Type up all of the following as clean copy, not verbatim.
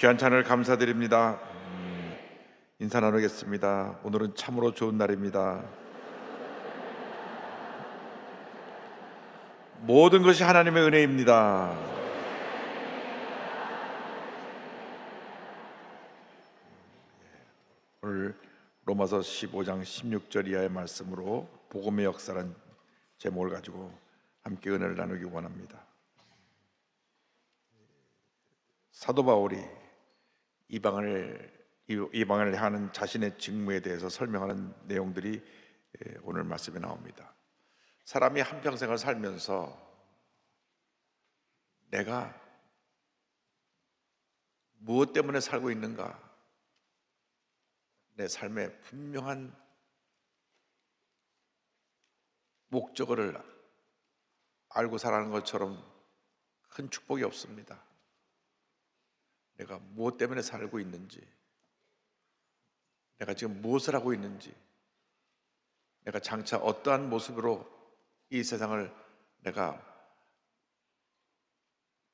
귀한 찬을 감사드립니다. 인사 나누겠습니다. 오늘은 참으로 좋은 날입니다. 모든 것이 하나님의 은혜입니다. 오늘 로마서 15장 16절 이하의 말씀으로 복음의 역사라는 제목을 가지고 함께 은혜를 나누기 원합니다. 사도 바울이 이방을 하는 자신의 직무에 대해서 설명하는 내용들이 오늘 말씀에 나옵니다. 사람이 한평생을 살면서 내가 무엇 때문에 살고 있는가, 내 삶의 분명한 목적을 알고 살아가는 것처럼 큰 축복이 없습니다. 내가 무엇 때문에 살고 있는지, 내가 지금 무엇을 하고 있는지, 내가 장차 어떠한 모습으로 이 세상을 내가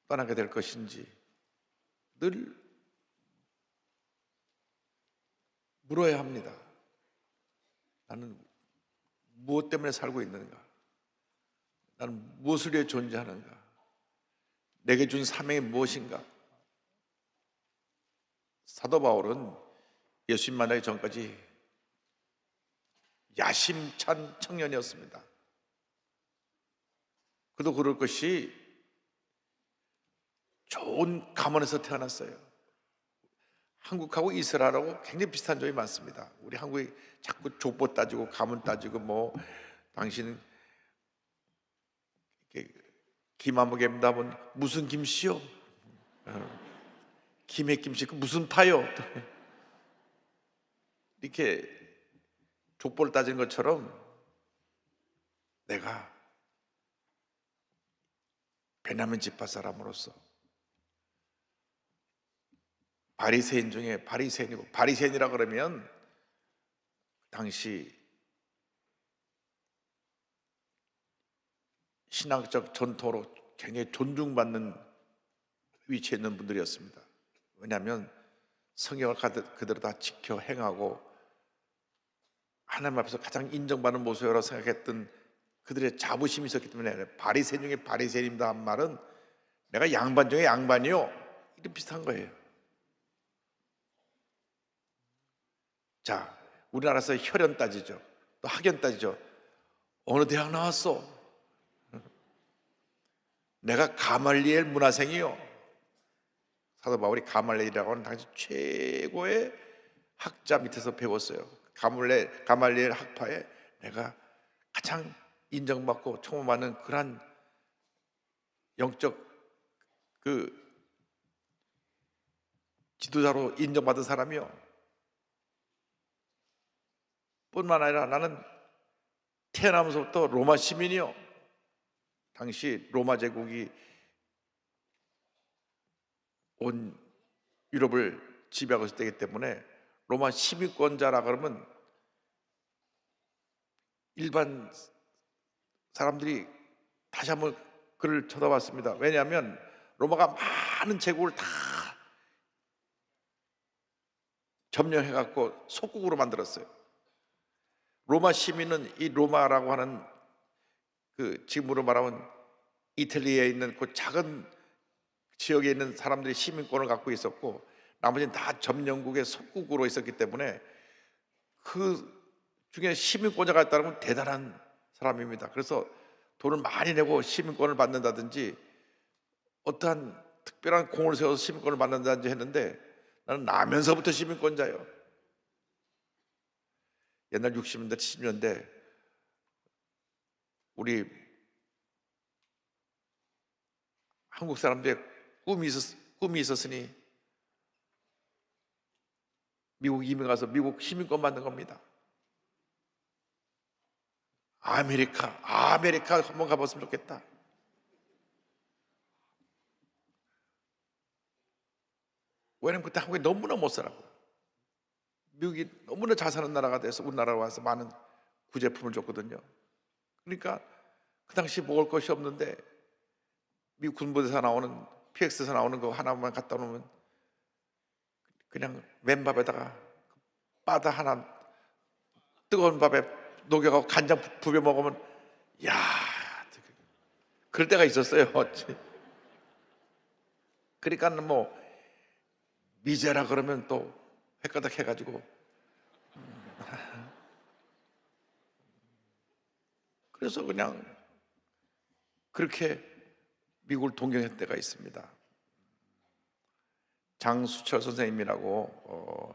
떠나게 될 것인지 늘 물어야 합니다. 나는 무엇 때문에 살고 있는가? 나는 무엇을 위해 존재하는가? 내게 준 사명이 무엇인가? 사도 바울은 예수님 만나기 전까지 야심찬 청년이었습니다. 그도 그럴 것이 좋은 가문에서 태어났어요. 한국하고 이스라엘하고 굉장히 비슷한 점이 많습니다. 우리 한국이 자꾸 족보 따지고 가문 따지고 당신 김 한 모금 담은 무슨 김씨요? 김의 김씨 무슨 파요? 이렇게 족보를 따지는 것처럼 내가 베냐민 지파 사람으로서 바리새인 중에 바리새인이고, 바리새인이라 그러면 당시 신학적 전통으로 굉장히 존중받는 위치에 있는 분들이었습니다. 왜냐하면 성경을 그대로 다 지켜 행하고 하나님 앞에서 가장 인정받는 모습이라고 생각했던 그들의 자부심이 있었기 때문에 바리새인 중에 바리새인이다 한 말은 내가 양반 중에 양반이요, 이렇게 비슷한 거예요. 자, 우리나라에서 혈연 따지죠. 또 학연 따지죠. 어느 대학 나왔어? 내가 가말리엘 문화생이요. 사도 바울이 가말리엘이라고 하는 당시 최고의 학자 밑에서 배웠어요. 가말리엘 학파에 내가 가장 인정받고 총무받는 그러한 영적 지도자로 인정받은 사람이요. 뿐만 아니라 나는 태어나면서부터 로마 시민이요. 당시 로마 제국이 온 유럽을 지배하고 있을 때이기 때문에 로마 시민권자라 그러면 일반 사람들이 다시 한번 그를 쳐다봤습니다. 왜냐하면 로마가 많은 제국을 다 점령해갖고 속국으로 만들었어요. 로마 시민은 이 로마라고 하는 지금으로 말하면 이탈리아에 있는 그 작은 지역에 있는 사람들이 시민권을 갖고 있었고 나머지는 다 점령국의 속국으로 있었기 때문에 그 중에 시민권자가 있다면 대단한 사람입니다. 그래서 돈을 많이 내고 시민권을 받는다든지 어떠한 특별한 공을 세워서 시민권을 받는다든지 했는데 나는 나면서부터 시민권자예요. 옛날 60년대 70년대 우리 한국 사람들의 꿈이 있었으니 미국 이민 가서 미국 시민권 받는 겁니다. 아메리카 한번 가봤으면 좋겠다. 왜냐면 그때 한국이 너무나 못 살았고 미국이 너무나 잘 사는 나라가 돼서 우리나라로 와서 많은 구제품을 줬거든요. 그러니까 그 당시 먹을 것이 없는데 미국 군부대에서 나오는 PX에서 나오는 거 하나만 갖다 놓으면 그냥 맨밥에다가 바다 하나 뜨거운 밥에 녹여가고 간장 부벼 먹으면 야, 그럴 때가 있었어요. 그러니까 뭐 미제라 그러면 또 헷가닥 해가지고 그래서 그냥 그렇게 미국을 동경했을 때가 있습니다. 장수철 선생님이라고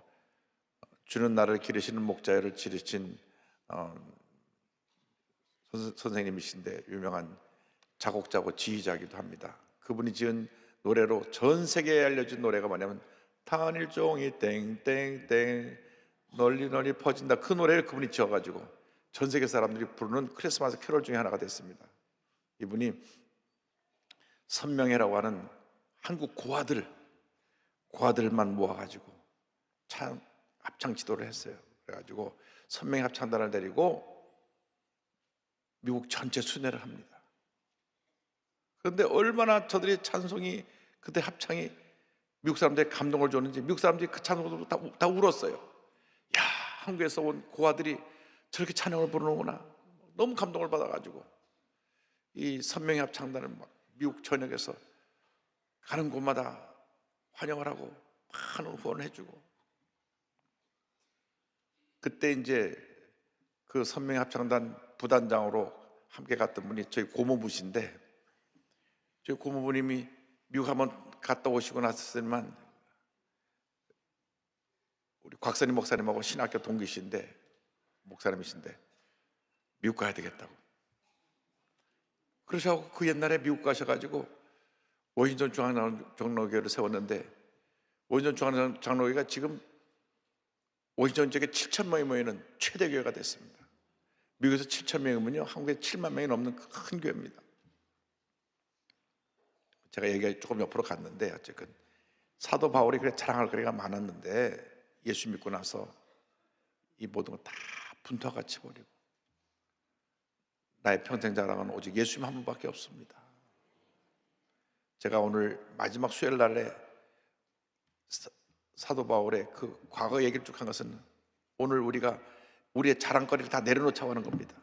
주는 나를 기르시는 목자를 지르신 선생님이신데 유명한 작곡자고 지휘자이기도 합니다. 그분이 지은 노래로 전 세계에 알려진 노래가 뭐냐면 단일종이 땡땡땡 널리 널리 퍼진다. 그 노래를 그분이 지어가지고 전 세계 사람들이 부르는 크리스마스 캐롤 중에 하나가 됐습니다. 이분이 선명회라고 하는 한국 고아들만 모아가지고 합창 지도를 했어요. 그래가지고 선명회 합창단을 데리고 미국 전체 순회를 합니다. 그런데 얼마나 저들의 찬송이 그때 합창이 미국 사람들의 감동을 줬는지 미국 사람들이 그 찬송을 다 울었어요. 야, 한국에서 온 고아들이 저렇게 찬양을 부르는구나. 너무 감동을 받아가지고 이 선명회 합창단을 막 미국 전역에서 가는 곳마다 환영을 하고 많은 후원을 해주고, 그때 이제 그 선명회 합창단 부단장으로 함께 갔던 분이 저희 고모부신데, 저희 고모부님이 미국 한번 갔다 오시고 나서지만 우리 곽선희 목사님하고 신학교 동기신데 목사님이신데 미국 가야 되겠다고 그러셔서 그 옛날에 미국 가셔가지고 워싱턴 중앙장로교회를 세웠는데, 워싱턴 중앙장로교회가 지금 워싱턴 지역에 7천 명이 모이는 최대 교회가 됐습니다. 미국에서 7천 명이면요 한국에 7만 명이 넘는 큰 교회입니다. 제가 얘기가 조금 옆으로 갔는데 어쨌든 사도 바울이 그래 자랑할 거리가 많았는데 예수 믿고 나서 이 모든 걸 다 분투같이 버리고 나의 평생 자랑은 오직 예수님 한 분밖에 없습니다. 제가 오늘 마지막 수요일 날에 사도 바울의 그 과거 얘기를 쭉 한 것은 오늘 우리가 우리의 자랑거리를 다 내려놓자고 하는 겁니다.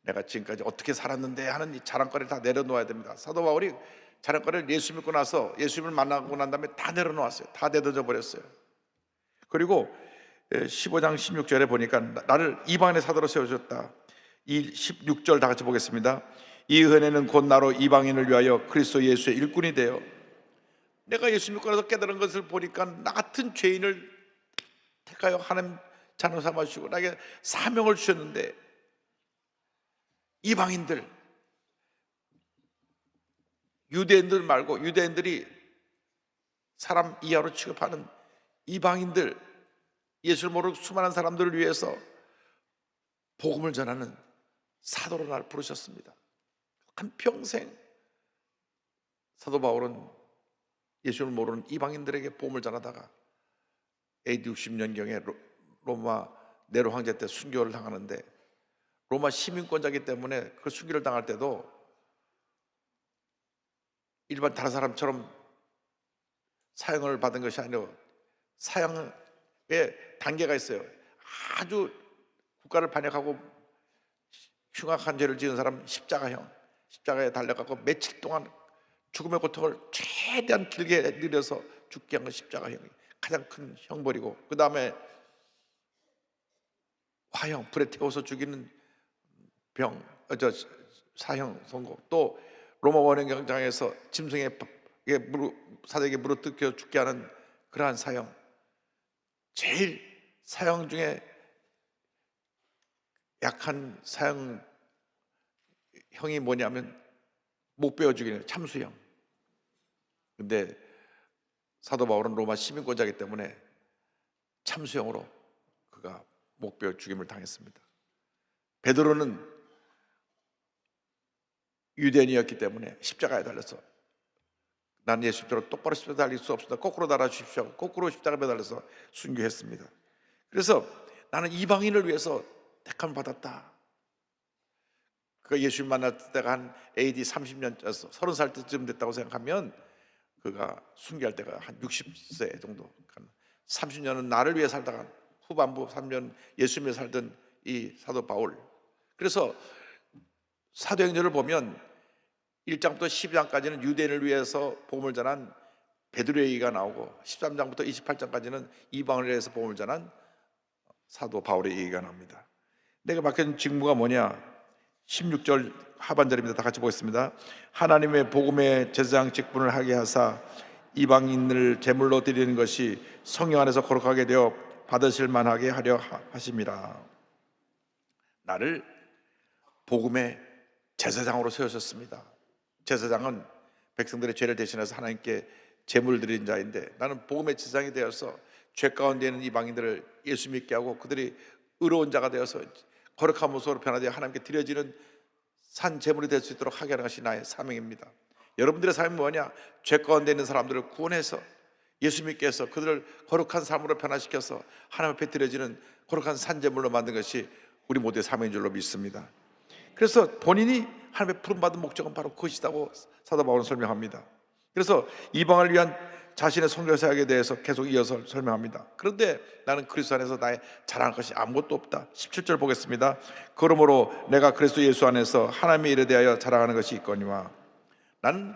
내가 지금까지 어떻게 살았는데 하는 이 자랑거리를 다 내려놓아야 됩니다. 사도 바울이 자랑거리를 예수 믿고 나서 예수님을 만나고 난 다음에 다 내려놓았어요. 다 내던져 버렸어요. 그리고 15장 16절에 보니까 나를 이방인의 사도로 세워줬다. 이 16절 다 같이 보겠습니다. 이 은혜는 곧 나로 이방인을 위하여 그리스도 예수의 일꾼이 되어, 내가 예수 믿고 나서 깨달은 것을 보니까 나 같은 죄인을 택하여 하나님 자녀 삼아주시고 나에게 사명을 주셨는데, 이방인들, 유대인들 말고 유대인들이 사람 이하로 취급하는 이방인들, 예수를 모르는 수많은 사람들을 위해서 복음을 전하는 사도로 날 부르셨습니다. 한평생 사도 바울은 예수를 모르는 이방인들에게 복음을 전하다가 AD 60년경에 로마 네로 황제 때 순교를 당하는데, 로마 시민권자이기 때문에 그 순교를 당할 때도 일반 다른 사람처럼 사형을 받은 것이 아니고 사형에 단계가 있어요. 아주 국가를 반역하고 흉악한 죄를 지은 사람 십자가에 달려가고 며칠 동안 죽음의 고통을 최대한 길게 느려서 죽게 한 건 십자가형이 가장 큰 형벌이고, 그 다음에 화형, 불에 태워서 죽이는 사형 선고, 또 로마 원형경장에서 짐승의 사대에게 물어뜯겨 죽게 하는 그러한 사형, 제일 사형 중에 약한 사형형이 뭐냐면 목 베어 죽이는 참수형. 근데 사도 바울은 로마 시민권자이기 때문에 참수형으로 그가 목 베어 죽임을 당했습니다. 베드로는 유대인이었기 때문에 십자가에 달려서 난 예수님처럼 똑바로 십자가에 달릴 수 없습니다. 거꾸로 달아주십시오. 거꾸로 십자가에 달려서 순교했습니다. 그래서 나는 이방인을 위해서 택함을 받았다. 그가 예수님 만났을 때가 한 AD 30년, 30살 때쯤 됐다고 생각하면 그가 순교할 때가 한 60세 정도, 30년은 나를 위해 살다가 후반부 3년 예수님을 살던 이 사도 바울. 그래서 사도행전을 보면 1장부터 12장까지는 유대인을 위해서 복음을 전한 베드로의 얘기가 나오고 13장부터 28장까지는 이방을 위해서 복음을 전한 사도 바울의 얘기가 나옵니다. 내가 맡겨진 직무가 뭐냐? 16절 하반절입니다. 다 같이 보겠습니다. 하나님의 복음의 제사장 직분을 하게 하사 이방인을 제물로 드리는 것이 성령 안에서 거룩하게 되어 받으실 만하게 하려 하심이라. 나를 복음의 제사장으로 세우셨습니다. 제사장은 백성들의 죄를 대신해서 하나님께 제물을 드리는 자인데, 나는 복음의 제사장이 되어서 죄 가운데 있는 이방인들을 예수 믿게 하고 그들이 의로운 자가 되어서 거룩한 모습으로 변화되어 하나님께 드려지는 산 제물이 될 수 있도록 하게 하는 것이 나의 사명입니다. 여러분들의 삶이 뭐냐? 죄 가운데 있는 사람들을 구원해서 예수 믿게 해서 그들을 거룩한 삶으로 변화시켜서 하나님 앞에 드려지는 거룩한 산 제물로 만든 것이 우리 모두의 사명인 줄로 믿습니다. 그래서 본인이 하나님의 부름받은 목적은 바로 그것이라고 사도 바울은 설명합니다. 그래서 이방을 위한 자신의 선교 사역에 대해서 계속 이어서 설명합니다. 그런데 나는 그리스도 안에서 나의 자랑할 것이 아무것도 없다. 17절 보겠습니다. 그러므로 내가 그리스도 예수 안에서 하나님의 일에 대하여 자랑하는 것이 있거니와. 나는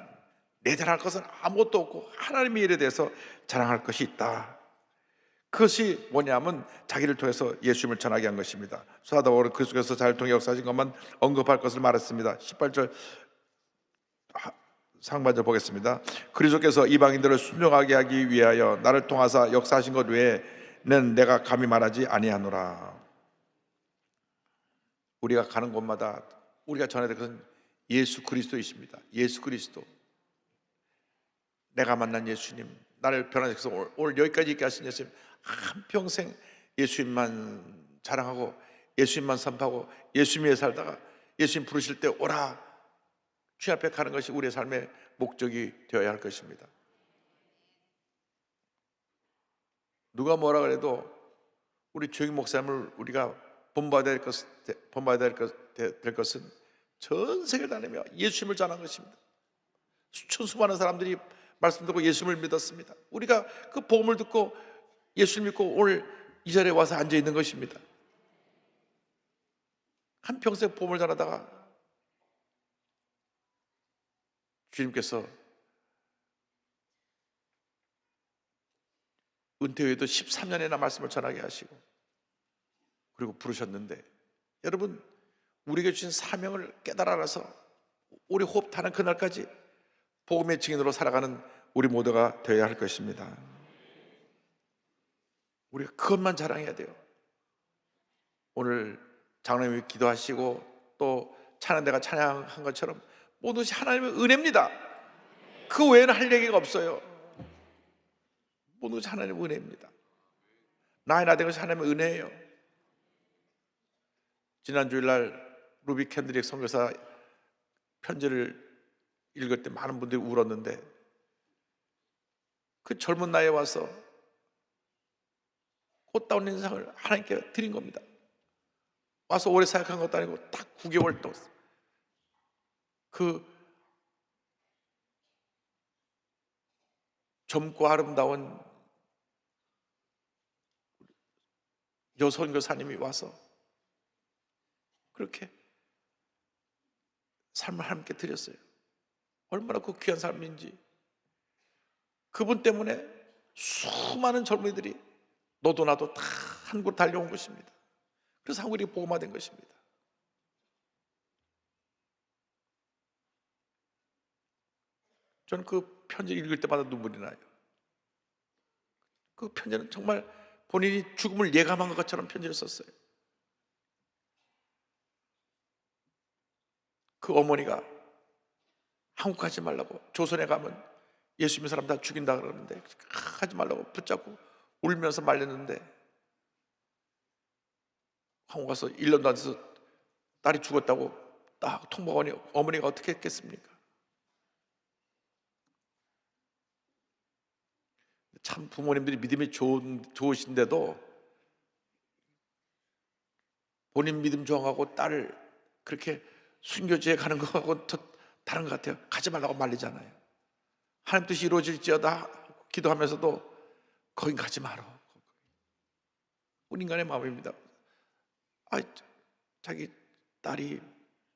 내 자랑할 것은 아무것도 없고 하나님의 일에 대해서 자랑할 것이 있다. 그것이 뭐냐면 자기를 통해서 예수님을 전하게 한 것입니다. 사도 바울은 그리스도께서 자기를 통해 역사하신 것만 언급할 것을 말했습니다. 18절 상반절 보겠습니다. 그리스도께서 이방인들을 순종하게 하기 위하여 나를 통하사 역사하신 것 외에는 내가 감히 말하지 아니하노라. 우리가 가는 곳마다 우리가 전해야 될 것은 예수 그리스도이십니다. 예수 그리스도. 내가 만난 예수님, 나를 변화시켜서 오늘 여기까지 있게 하신 예수님, 한평생 예수님만 자랑하고 예수님만 선포하고 예수님 위해 살다가 예수님 부르실 때 오라 주님 앞에 가는 것이 우리의 삶의 목적이 되어야 할 것입니다. 누가 뭐라 그래도 우리 조영 목사님을 우리가 본받아야 될 것은 전 세계를 다니며 예수님을 전한 것입니다. 수천 수많은 사람들이 말씀 듣고 예수님을 믿었습니다. 우리가 그 복음을 듣고 예수를 믿고 오늘 이 자리에 와서 앉아 있는 것입니다. 한평생 복음을 전하다가 주님께서 은퇴 후에도 13년이나 말씀을 전하게 하시고 그리고 부르셨는데, 여러분 우리에게 주신 사명을 깨달아 알아서 우리 호흡 타는 그날까지 복음의 증인으로 살아가는 우리 모두가 되어야 할 것입니다. 우리가 그것만 자랑해야 돼요. 오늘 장로님이 기도하시고 또 찬양대가 찬양한 것처럼 모든 것이 하나님의 은혜입니다. 그 외에는 할 얘기가 없어요. 모든 것이 하나님의 은혜입니다. 나의 나된 것이 하나님의 은혜예요. 지난 주일날 루비 캔드릭 선교사 편지를 읽을 때 많은 분들이 울었는데, 그 젊은 나이에 와서 꽃다운 인생을 하나님께 드린 겁니다. 와서 오래 사역한 것도 아니고 딱 9개월 또 그 젊고 아름다운 여선교사님이 와서 그렇게 삶을 하나님께 드렸어요. 얼마나 그 귀한 삶인지. 그분 때문에 수많은 젊은이들이 너도 나도 다 한국으로 달려온 것입니다. 그래서 한국이 복음화된 것입니다. 저는 그 편지 읽을 때마다 눈물이 나요. 그 편지는 정말 본인이 죽음을 예감한 것처럼 편지를 썼어요. 그 어머니가 한국 가지 말라고, 조선에 가면 예수 믿는 사람 다 죽인다 그러는데 하지 말라고 붙잡고 울면서 말렸는데, 한국 가서 1년도 안 돼서 딸이 죽었다고 딱 통보하니 어머니가 어떻게 했겠습니까? 참 부모님들이 믿음이 좋으신데도 본인 믿음 저항하고 딸을 그렇게 순교지에 가는 거하고 다른 것 같아요. 가지 말라고 말리잖아요. 하나님 뜻이 이루어질지어다 기도하면서도 거긴 가지 마라. 우리 인간의 마음입니다. 자기 딸이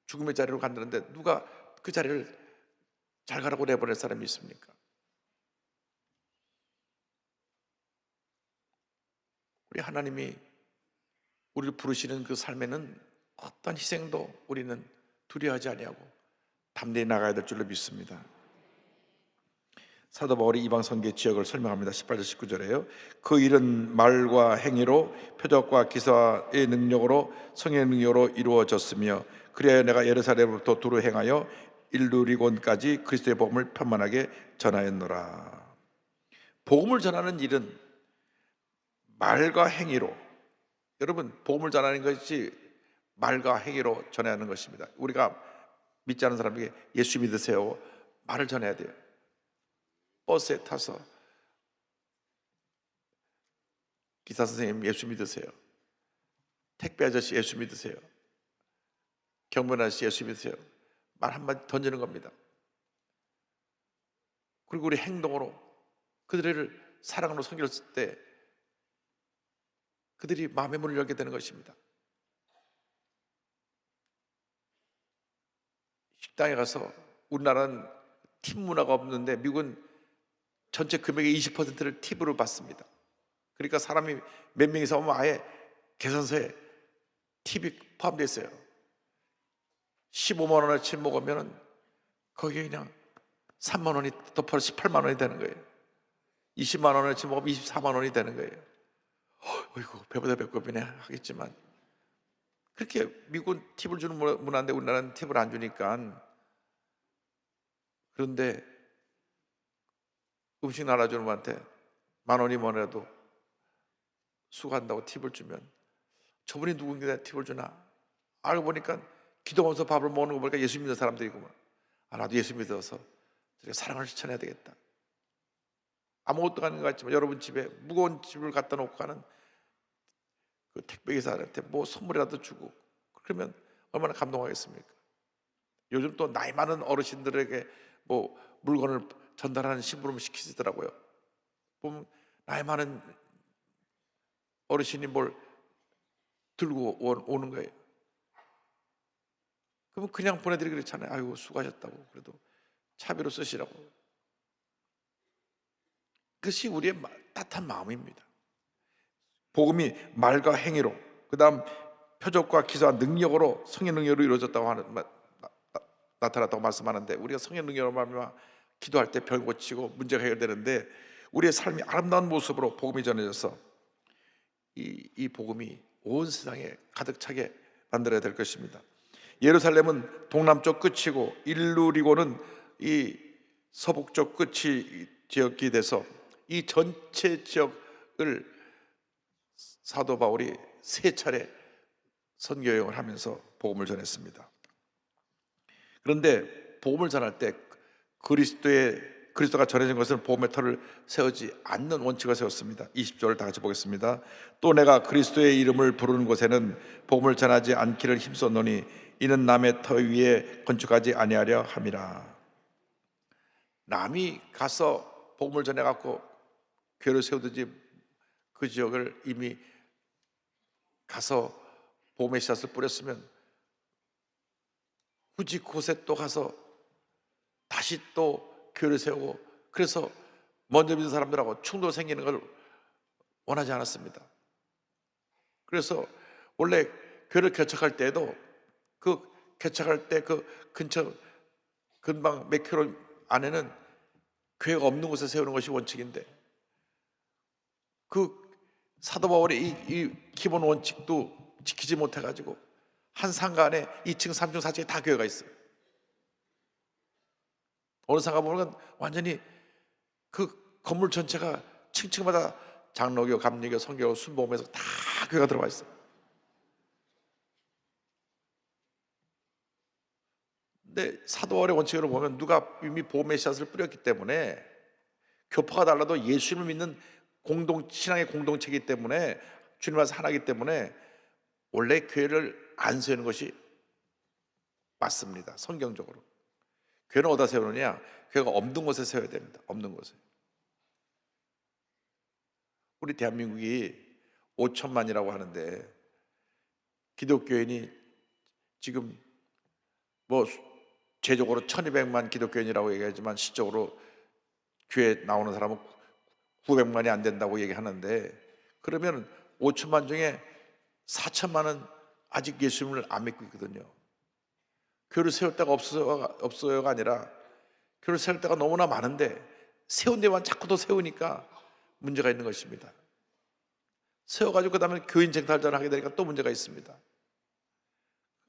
죽음의 자리로 간다는데 누가 그 자리를 잘 가라고 내보낼 사람이 있습니까? 우리 하나님이 우리를 부르시는 그 삶에는 어떤 희생도 우리는 두려워하지 아니하고 담대히 나가야 될 줄로 믿습니다. 사도 바울이 이방 선교의 지역을 설명합니다. 18절 19절에요. 그 일은 말과 행위로 표적과 기사의 능력으로 성령의 능력으로 이루어졌으며 그래야 내가 예루살렘으로부터 두루 행하여 일루리곤까지 그리스도의 복음을 편만하게 전하였노라. 복음을 전하는 일은 말과 행위로, 여러분 복음을 전하는 것이 말과 행위로 전해야 하는 것입니다. 우리가 믿지 않는 사람에게 예수 믿으세요 말을 전해야 돼요. 버스에 타서 기사 선생님 예수 믿으세요, 택배 아저씨 예수 믿으세요, 경비 아저씨 예수 믿으세요 말 한마디 던지는 겁니다. 그리고 우리 행동으로 그들을 사랑으로 섬겼을 때 그들이 마음의 문을 열게 되는 것입니다. 식당에 가서 우리나라는 팁 문화가 없는데 미국은 전체 금액의 20%를 팁으로 받습니다. 그러니까 사람이 몇 명이서 오면 아예 계산서에 팁이 포함되어 있어요. 15만 원어치 먹으면 거기에 그냥 3만 원이 더 18만 원이 되는 거예요. 20만 원어치 먹으면 24만 원이 되는 거예요. 어이구 배보다 배꼽이네 하겠지만 그렇게 미국은 팁을 주는 문화인데 우리나라는 팁을 안 주니까. 그런데 음식 나눠주는 분한테 만 원이 뭐라도 수고한다고 팁을 주면 저분이 누군데 팁을 주나? 알고 보니까 기도하면서 밥을 먹는 거 보니까 예수 믿는 사람들이구만. 나도 예수 믿어서 사랑을 실천해야 되겠다. 아무것도 아닌 것 같지만 여러분 집에 무거운 집을 갖다 놓고 가는 그 택배기사한테 뭐 선물이라도 주고 그러면 얼마나 감동하겠습니까? 요즘 또 나이 많은 어르신들에게 뭐 물건을 전달하는 심부름 시키시더라고요. 보면 나이 많은 어르신이 뭘 들고 오는 거예요. 그러면 그냥 보내드리기 그렇잖아요. 아이고 수고하셨다고. 그래도 차비로 쓰시라고. 그것이 우리의 따뜻한 마음입니다. 복음이 말과 행위로, 그 다음 표적과 기사와 능력으로, 성의 능력으로 이루어졌다고 나타났다고 말씀하는데, 우리가 성의 능력으로 말하면 기도할 때 병 고치고 문제가 해결되는데, 우리의 삶이 아름다운 모습으로 복음이 전해져서 이 복음이 온 세상에 가득 차게 만들어야 될 것입니다. 예루살렘은 동남쪽 끝이고 일루리고는 이 서북쪽 끝이 지역이 돼서 이 전체 지역을 사도 바울이 3차례 선교 여행을 하면서 복음을 전했습니다. 그런데 복음을 전할 때 그리스도가 전해진 것은 복음의 터를 세우지 않는 원칙을 세웠습니다. 20절을 다 같이 보겠습니다. 또 내가 그리스도의 이름을 부르는 곳에는 복음을 전하지 않기를 힘썼노니 이는 남의 터 위에 건축하지 아니하려 함이라. 남이 가서 복음을 전해갖고 교회를 세우든지 그 지역을 이미 가서 복음의 씨앗을 뿌렸으면 굳이 그곳에 또 가서 다시 또 교회를 세우고, 그래서 먼저 믿은 사람들하고 충돌 생기는 걸 원하지 않았습니다. 그래서 원래 교회를 개척할 때에도 그 개척할 때 그 근처 근방 몇 킬로 안에는 교회가 없는 곳에 세우는 것이 원칙인데, 그 사도 바울의 이 기본 원칙도 지키지 못해가지고 한 상가 안에 2층, 3층, 4층에 다 교회가 있어요. 어느 상가 보면 완전히 그 건물 전체가 층층마다 장로교, 감리교, 성교, 순복음에서 다 교회가 들어가 있어요. 근데 사도 바울의 원칙으로 보면 누가 이미 복음의 씨앗을 뿌렸기 때문에 교파가 달라도 예수님을 믿는 신앙의 공동체이기 때문에, 주님 안에서 하나이기 때문에 원래 교회를 안 세우는 것이 맞습니다. 성경적으로. 교회는 어디다 세우느냐? 교회가 없는 곳에 세워야 됩니다. 없는 곳에. 우리 대한민국이 5천만이라고 하는데 기독교인이 지금 뭐 제적으로 1200만 기독교인이라고 얘기하지만 실적으로 교회 나오는 사람은 900만이 안 된다고 얘기하는데, 그러면 5천만 중에 4천만은 아직 예수님을 안 믿고 있거든요. 교회를 세울 데가 없어요가 아니라 교회를 세울 데가 너무나 많은데 세운 데만 자꾸 더 세우니까 문제가 있는 것입니다. 세워가지고 그 다음에 교인 쟁탈전을 하게 되니까 또 문제가 있습니다.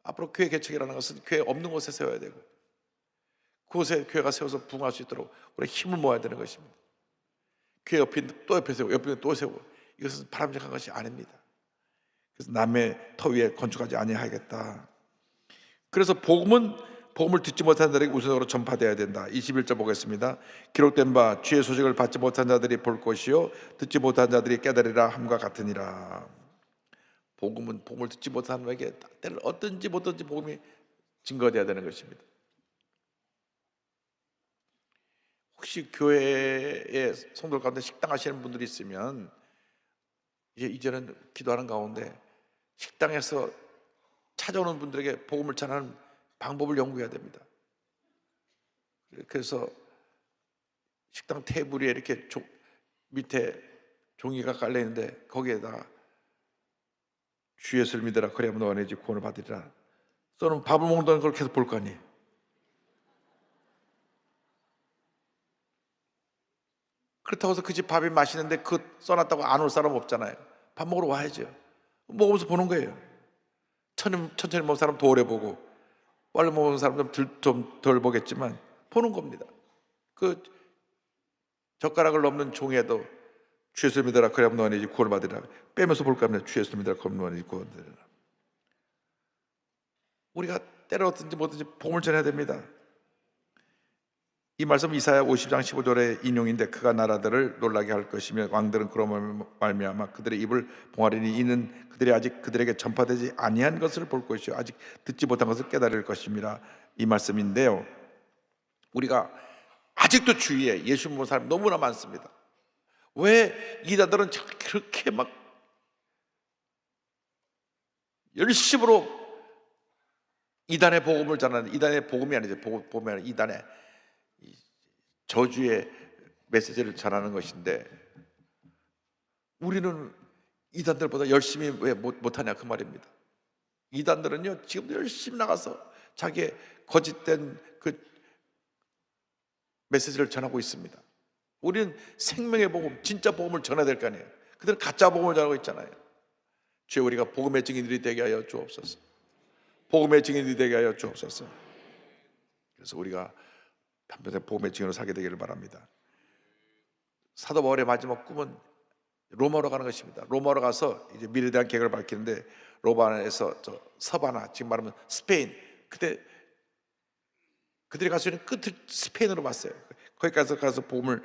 앞으로 교회 개척이라는 것은 교회 없는 곳에 세워야 되고, 그곳에 교회가 세워서 부흥할 수 있도록 우리 힘을 모아야 되는 것입니다. 교회 옆에 또 옆에 세우고 옆에 또 세우고, 이것은 바람직한 것이 아닙니다. 그래서 남의 터 위에 건축하지 아니하겠다. 그래서 복음을 듣지 못한 자들에게 우선적으로 전파되어야 된다. 21절 보겠습니다. 기록된 바 주의 소식을 받지 못한 자들이 볼 것이요 듣지 못한 자들이 깨달으리라 함과 같으니라. 복음을 듣지 못한 자에게 때를 어떤지 못든지 복음이 증거되어야 되는 것입니다. 혹시 교회에 성도들 가운데 식당 하시는 분들이 있으면 이제는 기도하는 가운데 식당에서 찾아오는 분들에게 복음을 전하는 방법을 연구해야 됩니다. 그래서 식당 테이블에 이렇게 밑에 종이가 깔려 있는데 거기에다가 주 예수를 믿으라 그래야만 너와 내 집 구원을 받으리라 써놓은, 밥을 먹는 걸 계속 볼 거 아니에요. 그렇다고 해서 그 집 밥이 맛있는데 그 써놨다고 안 올 사람 없잖아요. 밥 먹으러 와야죠. 먹으면서 보는 거예요. 천천히 먹는 사람 더 오래 보고, 빨리 먹는 사람 좀 덜 보겠지만 보는 겁니다. 그 젓가락을 넘는 종에도 주 예수를 믿으라 그래야만 너와 내 집 구원을 받으리라 빼면서 볼까 하면 주 예수를 믿으라 그러면 너와 내 집 구원을 받으리라. 우리가 때를 어든지 뭐든지 복음을 전해야 됩니다. 이 말씀 이사야 50장 15절의 인용인데, 그가 나라들을 놀라게 할 것이며 왕들은 그로 말미암아 그들의 입을 봉하리니 이는 그들이 아직 그들에게 전파되지 아니한 것을 볼 것이요 아직 듣지 못한 것을 깨달을 것입니다. 이 말씀인데요, 우리가 아직도 주위에 예수 믿는 사람이 너무나 많습니다. 왜 이단들은 그렇게 막 열심으로 이단의 복음을 전하는, 이단의 복음이 아니죠, 복음이 아니라 이단의 저주의 메시지를 전하는 것인데, 우리는 이단들보다 열심히 왜 못하냐 그 말입니다. 이단들은요 지금도 열심히 나가서 자기의 거짓된 그 메시지를 전하고 있습니다. 우리는 생명의 복음, 진짜 복음을 전해야 될 거 아니에요. 그들은 가짜 복음을 전하고 있잖아요. 주여 우리가 복음의 증인들이 되게 하여 주옵소서. 복음의 증인들이 되게 하여 주옵소서. 그래서 우리가 한평생 복음의 증인으로 살게 되기를 바랍니다. 사도 바울의 마지막 꿈은 로마로 가는 것입니다. 로마로 가서 이제 미래에 대한 계획을 밝히는데, 로마에서 서바나, 지금 말하면 스페인, 그때 그들이 갈 수 있는 끝을 스페인으로 봤어요. 거기까지 가서 복음을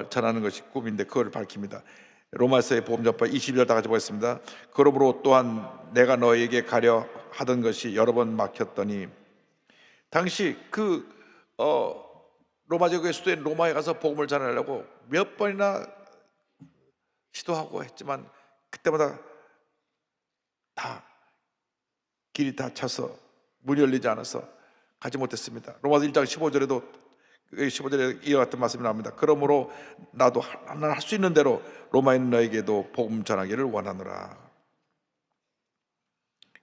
전하는 것이 꿈인데 그걸 밝힙니다. 로마서의 복음 전파 22절 다 같이 보겠습니다. 그러므로 또한 내가 너에게 가려 하던 것이 여러 번 막혔더니, 당시 로마 제국의 수도인 로마에 가서 복음을 전하려고 몇 번이나 시도하고 했지만 그때마다 다 길이 닫혀서 문이 열리지 않아서 가지 못했습니다. 로마서 1장 15절에 이와 같은 말씀이 나옵니다. 그러므로 나도 할 수 있는 대로 로마에 있는 너에게도 복음 전하기를 원하노라.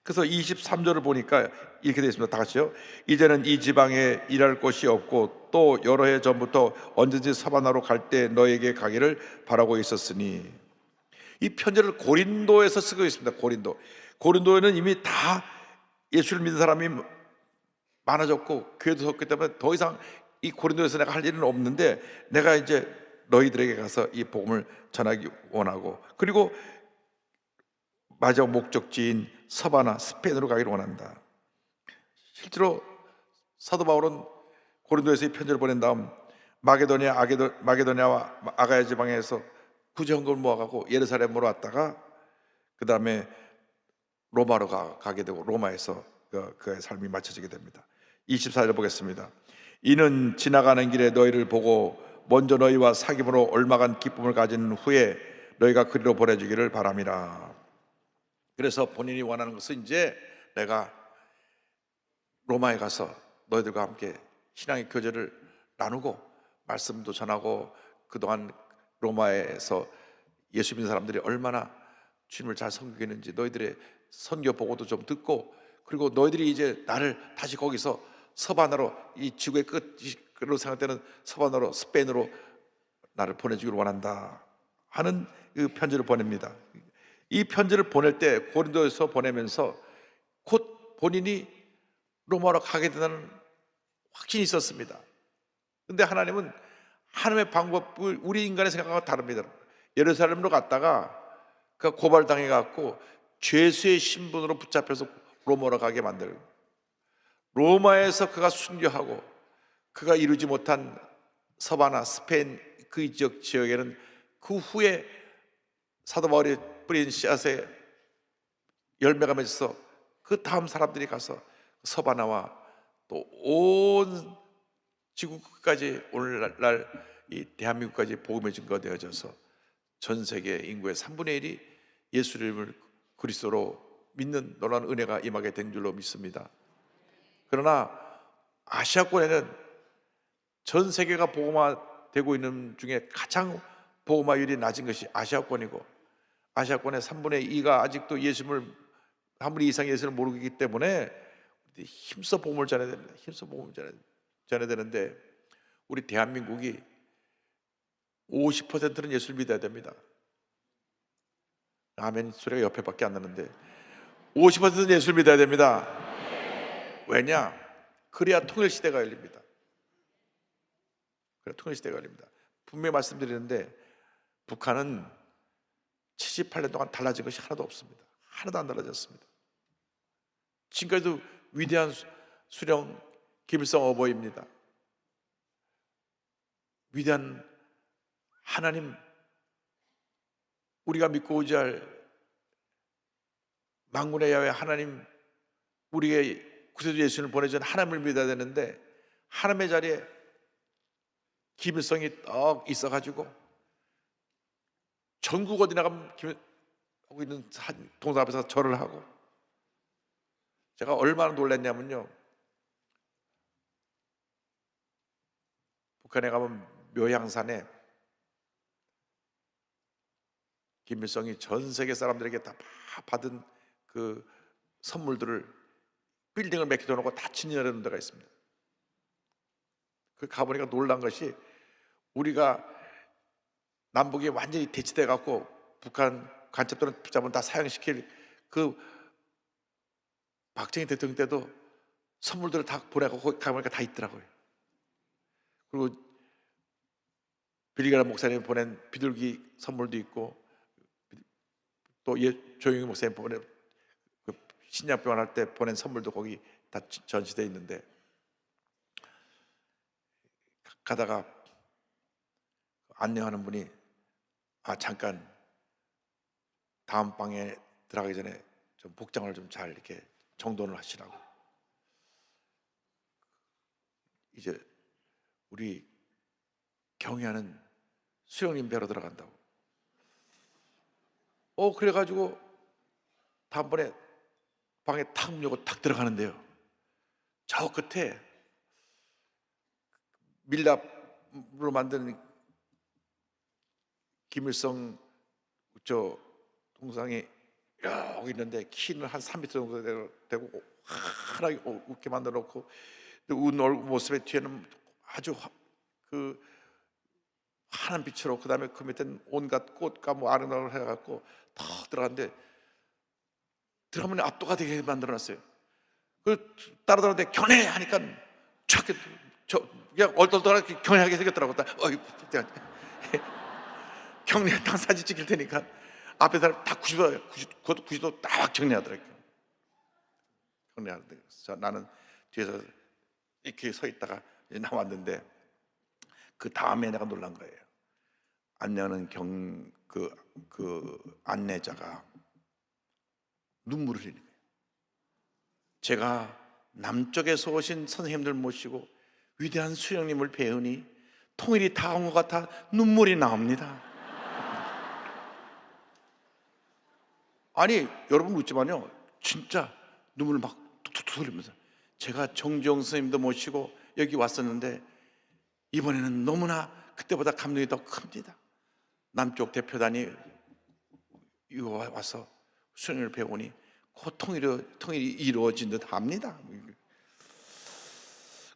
그래서 23절을 보니까 이렇게 되어 있습니다. 다 같이요. 이제는 이 지방에 일할 곳이 없고 또 여러 해 전부터 언제든지 서바나로 갈 때 너에게 가기를 바라고 있었으니. 이 편지를 고린도에서 쓰고 있습니다. 고린도에는 이미 다 예수를 믿는 사람이 많아졌고 교회도 섰기 때문에 더 이상 이 고린도에서 내가 할 일은 없는데, 내가 이제 너희들에게 가서 이 복음을 전하기 원하고, 그리고 마지막 목적지인 서바나 스페인으로 가기를 원한다. 실제로 사도 바울은 고린도에서 이 편지를 보낸 다음 마게도냐와 아가야 지방에서 구제헌금을 모아가고 예루살렘으로 왔다가 그 다음에 로마로 가게 되고 로마에서 그의 삶이 마쳐지게 됩니다. 24절 보겠습니다. 이는 지나가는 길에 너희를 보고 먼저 너희와 사귐으로 얼마간 기쁨을 가진 후에 너희가 그리로 보내주기를 바람이라. 그래서 본인이 원하는 것은 이제 내가 로마에 가서 너희들과 함께 신앙의 교제를 나누고 말씀도 전하고 그동안 로마에서 예수 믿는 사람들이 얼마나 주님을 잘 섬기고 있는지 너희들의 선교 보고도 좀 듣고, 그리고 너희들이 이제 나를 다시 거기서 서바나로, 이 지구의 끝으로 생각되는 서바나로, 스페인으로 나를 보내주기를 원한다 하는 그 편지를 보냅니다. 이 편지를 보낼 때 고린도에서 보내면서 곧 본인이 로마로 가게 된다는 확신이 있었습니다. 근데 하나님은 하나님의 방법을 우리 인간의 생각과 다릅니다. 예루살렘으로 갔다가 그가 고발당해 갖고 죄수의 신분으로 붙잡혀서 로마로 가게 만들고, 로마에서 그가 순교하고 그가 이루지 못한 서바나, 스페인 그 지역에는 그 후에 사도 바울이 뿌린 씨앗에 열매가 맺어서 그 다음 사람들이 가서 서바나와 또 온 지구 끝까지 오늘날 이 대한민국까지 복음의 증거가 되어져서 전 세계 인구의 3분의 1이 예수님을 그리스도로 믿는 놀라운 은혜가 임하게 된 줄로 믿습니다. 그러나 아시아권에는 전 세계가 복음화되고 있는 중에 가장 복음화율이 낮은 것이 아시아권이고, 아시아권의 3분의 2가 아직도 예수님을, 3분의 2 이상 예수를 모르기 때문에 힘써 복음을 전해야 됩니다. 힘써 복음을 전해야 되는데 우리 대한민국이 50%는 예수를 믿어야 됩니다. 아멘 소리가 옆에밖에 안 나는데 50%는 예수를 믿어야 됩니다. 왜냐? 그래야 통일시대가 열립니다. 그래야 통일시대가 열립니다. 분명히 말씀드리는데 북한은 78년 동안 달라진 것이 하나도 없습니다. 하나도 안 달라졌습니다. 지금까지도 위대한 수령 김일성 어버이입니다. 위대한 하나님, 우리가 믿고 의지할 만군의 야훼 하나님, 우리의 구세주 예수님을 보내준 하나님을 믿어야 되는데 하나님의 자리에 김일성이 떡 있어가지고 전국 어디 나가면 하고 있는 동상 앞에서 절을 하고, 제가 얼마나 놀랐냐면요, 북한에 가면 묘향산에 김일성이 전 세계 사람들에게 다 받은 그 선물들을 빌딩을 몇 개 놓고 다 진열해 데가 있습니다. 그 가보니까 놀란 것이, 우리가 남북이 완전히 대치돼 갖고 북한 간첩들은 붙잡으면 다 사형시킬 그 박정희 대통령 때도 선물들을 다 보내고 거기 가보니까 다 있더라고요. 그리고 빌리그람 목사님 보낸 비둘기 선물도 있고, 또 조영희 목사님 보낸 그 신약병원 할 때 보낸 선물도 거기 다 전시되어 있는데, 가다가 안내하는 분이 잠깐 다음 방에 들어가기 전에 좀 복장을 좀 잘 이렇게 정돈을 하시라고. 이제 우리 경애하는 수령님 뵈러 들어간다고. 그래가지고 다음번에 방에 탁 문 열고 탁 들어가는데요, 저 끝에 밀랍으로 만든 김일성 저 동상이 여기 있는데, 키는 한 3m 정도 되고 환하게 웃게 만들어 놓고, 웃는 얼굴 모습의 뒤에는 아주 그 환한 빛으로, 그 다음에 그 밑에는 온갖 꽃과 뭐 아름다움을 해갖고 탁 들어갔는데, 들어가면 압도가 되게 만들어놨어요. 그 따라들었는데 견해 하니까 그냥 얼떨떨하게 견해하게 생겼더라고. 경례 딱 사진 찍힐 테니까 앞에 사람 다 90도 90도 딱 정리하더라고요. 정리하는데 나는 뒤에서 이렇게 서 있다가 이제 나왔는데, 그 다음에 내가 놀란 거예요. 안내하는 그 안내자가 눈물을 흘리는 거예요. 제가 남쪽에서 오신 선생님들 모시고 위대한 수령님을 배우니 통일이 다 온 것 같아 눈물이 나옵니다. 아니 여러분 묻지만요, 진짜 눈물을 막 툭툭 흘리면서 제가 정지용 선생님도 모시고 여기 왔었는데 이번에는 너무나 그때보다 감동이 더 큽니다. 남쪽 대표단이 이거 와서 수련을 배우니 곧 통일이 이루어진 듯 합니다.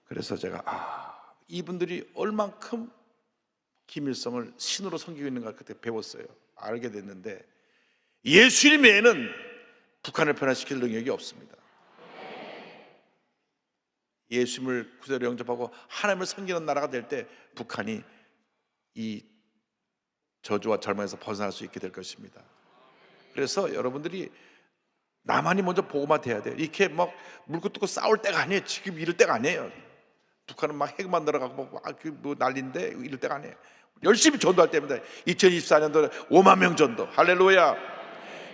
그래서 제가 이분들이 얼만큼 김일성을 신으로 섬기고 있는가 그때 배웠어요. 알게 됐는데 예수님 외에는 북한을 변화시킬 능력이 없습니다. 예수님을 구세로 영접하고 하나님을 섬기는 나라가 될 때 북한이 이 저주와 절망에서 벗어날 수 있게 될 것입니다. 그래서 여러분들이 나만이 먼저 보고만 돼야 돼요. 이렇게 막 물고 뜯고 싸울 때가 아니에요. 지금 이럴 때가 아니에요. 북한은 막 핵만 들어가고 뭐 난리인데 이럴 때가 아니에요. 열심히 전도할 때입니다. 2024년도에 5만 명 전도. 할렐루야.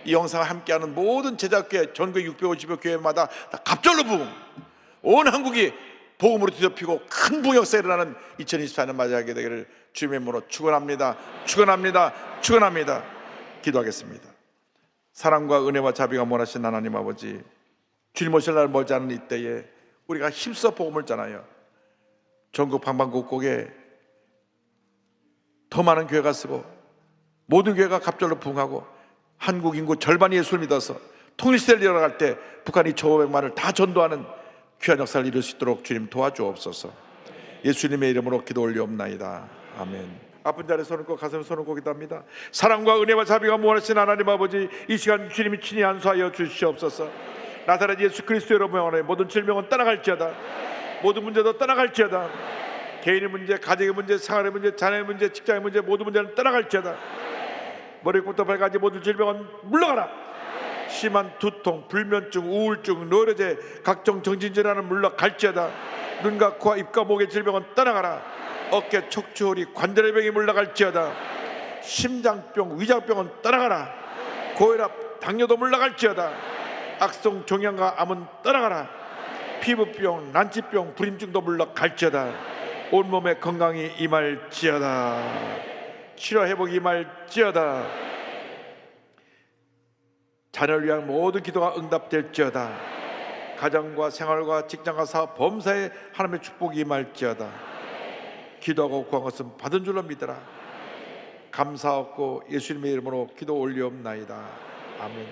이 영상을 함께하는 모든 제자교회 전국 650여 교회마다 다 갑절로 부흥, 온 한국이 복음으로 뒤덮이고 큰 부역사 일어나는 2024년 맞이하게 되기를 주님의 이름으로 축원합니다. 축원합니다. 축원합니다. 기도하겠습니다. 사랑과 은혜와 자비가 원하신 하나님 아버지, 주님 오실 날 멀지 않은 이때에 우리가 힘써 복음을 전하여 전국 방방곡곡에 더 많은 교회가 쓰고 모든 교회가 갑절로 부흥하고 한국 인구 절반이 예수를 믿어서 통일시대를 이뤄갈 때 북한이 1,500만을 다 전도하는 귀한 역사를 이룰 수 있도록 주님 도와주옵소서. 예수님의 이름으로 기도 올리옵나이다. 아멘. 아픈 자리에 손을 꼭 가슴에 손을 꼭 기도합니다. 사랑과 은혜와 자비가 무한하신 하나님 아버지, 이 시간 주님이 친히 안수하여 주시옵소서. 나사렛 예수 그리스도 여러분 안에 모든 질병은 떠나갈지어다. 모든 문제도 떠나갈지어다. 개인의 문제, 가정의 문제, 생활의 문제, 자녀의 문제, 직장의 문제, 모든 문제는 떠나갈지어다. 머리부터 발까지 모든 질병은 물러가라. 심한 두통, 불면증, 우울증, 노려제, 각종 정신질환은 물러갈지어다. 눈과 코와 입과 목의 질병은 떠나가라. 어깨, 척추, 허리, 관절의 병이 물러갈지어다. 심장병, 위장병은 떠나가라. 고혈압, 당뇨도 물러갈지어다. 악성 종양과 암은 떠나가라. 피부병, 난치병, 불임증도 물러갈지어다. 온몸의 건강이 임할지어다. 치료 회복이 임할지어다. 자녀를 위한 모든 기도가 응답될지어다. 가정과 생활과 직장과 사업, 범사에 하나님의 축복이 임할지어다. 기도하고 구한 것은 받은 줄로 믿어라. 감사하고 예수님의 이름으로 기도 올리옵나이다. 아멘.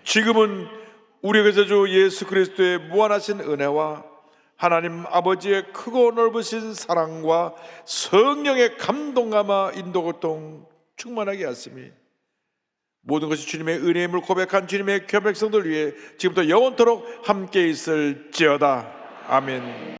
지금은 우리에게서 주 예수 그리스도의 무한하신 은혜와 하나님 아버지의 크고 넓으신 사랑과 성령의 감동감화 인도고통 충만하게 하심이 모든 것이 주님의 은혜임을 고백한 주님의 귀한 백성들 위해 지금부터 영원토록 함께 있을지어다. 아멘.